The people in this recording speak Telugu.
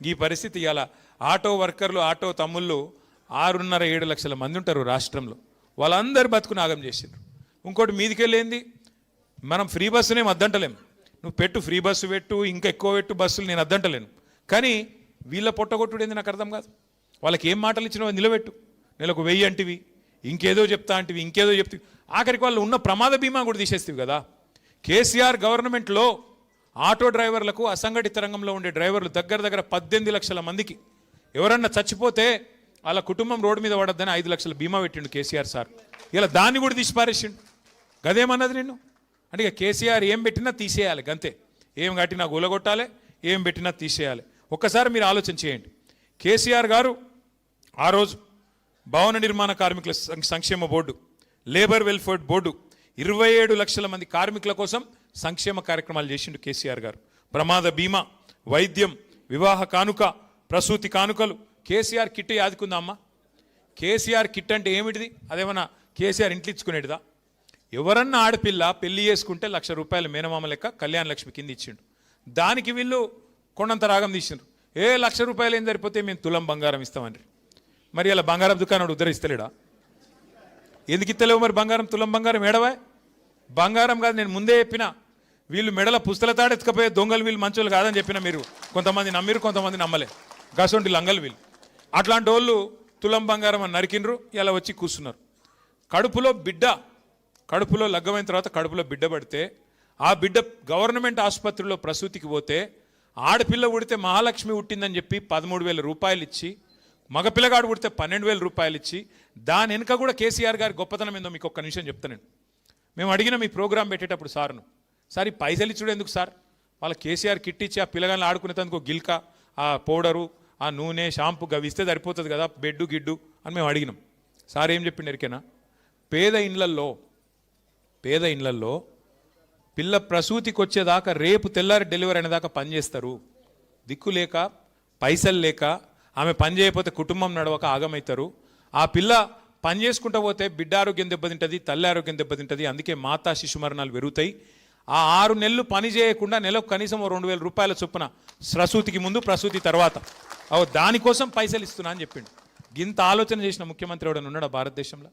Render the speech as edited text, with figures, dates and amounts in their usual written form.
ఈ పరిస్థితి ఇవాళ ఆటో వర్కర్లు ఆటో తమ్ముళ్ళు 6.5-7 లక్షల మంది ఉంటారు రాష్ట్రంలో. వాళ్ళందరూ బతుకుని ఆగం చేసిండ్రు. ఇంకోటి మీదికెళ్ళేంది, మనం ఫ్రీ బస్సునే అద్దంటలేము. నువ్వు పెట్టు, ఫ్రీ బస్సు పెట్టు, ఇంకా ఎక్కువ పెట్టు బస్సులు, నేను అద్దంటలేను. కానీ వీళ్ళ పొట్టగొట్టుడు ఏంది నాకు అర్థం కాదు. వాళ్ళకి ఏం మాటలు ఇచ్చినావో నిలబెట్టు. నెలకు 1000 అంటివి, ఇంకేదో చెప్తా అంటివి, ఇంకేదో చెప్తివి. ఆఖరికి వాళ్ళు ఉన్న ప్రమాద బీమా కూడా తీసేస్తావు కదా. కేసీఆర్ గవర్నమెంట్లో ఆటో డ్రైవర్లకు, అసంఘటిత రంగంలో ఉండే డ్రైవర్లు దగ్గర 18 లక్షల మందికి ఎవరన్నా చచ్చిపోతే వాళ్ళ కుటుంబం రోడ్డు మీద పడద్దని 5 లక్షల బీమా పెట్టిండు కేసీఆర్ సార్. ఇలా దాన్ని కూడా తీసి పారేసిండు. గదేమన్నది నిన్ను అంటే ఇక కేసీఆర్ ఏం పెట్టినా తీసేయాలి గంతే. ఏం కట్టినా గొలగొట్టాలి, ఏం పెట్టినా తీసేయాలి. ఒక్కసారి మీరు ఆలోచన చేయండి. కేసీఆర్ గారు ఆ రోజు భవన నిర్మాణ కార్మికుల సంక్షేమ బోర్డు, లేబర్ వెల్ఫేర్ బోర్డు 27 లక్షల మంది కార్మికుల కోసం సంక్షేమ కార్యక్రమాలు చేసిండు కేసీఆర్ గారు. ప్రమాద బీమా, వైద్యం, వివాహ కానుక, ప్రసూతి కానుకలు. కేసీఆర్ కిట్ యాదుకుందా అమ్మ? కేసీఆర్ కిట్ అంటే ఏమిటిది? అదేమన్నా కేసీఆర్ ఇంట్లో ఇచ్చుకునేటిదా? ఎవరన్నా ఆడపిల్ల పెళ్లి చేసుకుంటే 1,00,000 రూపాయలు మేనమామ లెక్క కళ్యాణ లక్ష్మి కింద ఇచ్చిండు. దానికి వీళ్ళు కొండంత రాగం తీసిండ్రు. 1,00,000 రూపాయలు ఏం సరిపోతే మేము తులం బంగారం ఇస్తామండి. మరి అలా బంగారం దుకాణం ఉద్ధరిస్తలేడా? ఎందుకు ఇస్తలేవు మరి బంగారం? తులం బంగారం ఏడవా? బంగారం కాదు, నేను ముందే చెప్పిన. వీళ్ళు మెడల పుస్తల తాడెత్తుకపోయే దొంగలు, వీళ్ళు మంచోళ్ళు కాదని చెప్పిన. మీరు కొంతమంది నమ్మిరు, కొంతమంది నమ్మలే. గసొంటి లంగలు వీళ్ళు. అట్లాంటి వాళ్ళు తులం బంగారం అని నరికినరు, ఇలా వచ్చి కూర్చున్నారు. కడుపులో లగ్గమైన తర్వాత కడుపులో బిడ్డ పడితే ఆ బిడ్డ గవర్నమెంట్ ఆసుపత్రిలో ప్రసూతికి పోతే ఆడపిల్ల పుడితే మహాలక్ష్మి పుట్టిందని చెప్పి 13,000 రూపాయలు ఇచ్చి, మగపిల్లగాడు పుడితే 12,000 రూపాయలు ఇచ్చి, దాని వెనుక కూడా కేసీఆర్ గారి గొప్పతనం ఏందో మీకు ఒక్క నిమిషం చెప్తాను. మేము అడిగిన మీ ప్రోగ్రాం పెట్టేటప్పుడు సార్ను, సార్ ఈ పైసలు ఇచ్చుడు ఎందుకు సార్? వాళ్ళ కేసీఆర్ కిట్ ఇచ్చి ఆ పిల్లగాలను ఆడుకునేందుకు గిల్కా, ఆ పౌడరు, ఆ నూనె, షాంపూ అవి ఇస్తే సరిపోతుంది కదా, బెడ్డు గిడ్డు అని మేము అడిగినాం. సార్ ఏం చెప్పిండు ఎరికేనా? పేద ఇండ్లల్లో పిల్ల ప్రసూతికి వచ్చేదాకా, రేపు తెల్లారి డెలివరీ అనేదాకా పనిచేస్తారు. దిక్కు లేక, పైసలు లేక, ఆమె పని చేయకపోతే కుటుంబం నడవక ఆగమవుతారు. ఆ పిల్ల పని చేసుకుంటూ పోతే బిడ్డ ఆరోగ్యం దెబ్బతింటుంది, తల్లి ఆరోగ్యం దెబ్బతింటుంది. అందుకే మాతా శిశు మరణాలు పెరుగుతాయి. ఆ 6 నెలలు పని చేయకుండా నెలకు కనీసం 2,000 రూపాయల చొప్పున ప్రసూతికి ముందు, ప్రసూతి తర్వాత దానికోసం పైసలు ఇస్తున్నా అని చెప్పిండు. ఇంత ఆలోచన చేసిన ముఖ్యమంత్రి ఎవడన్నా ఉన్నాడా భారతదేశంలో?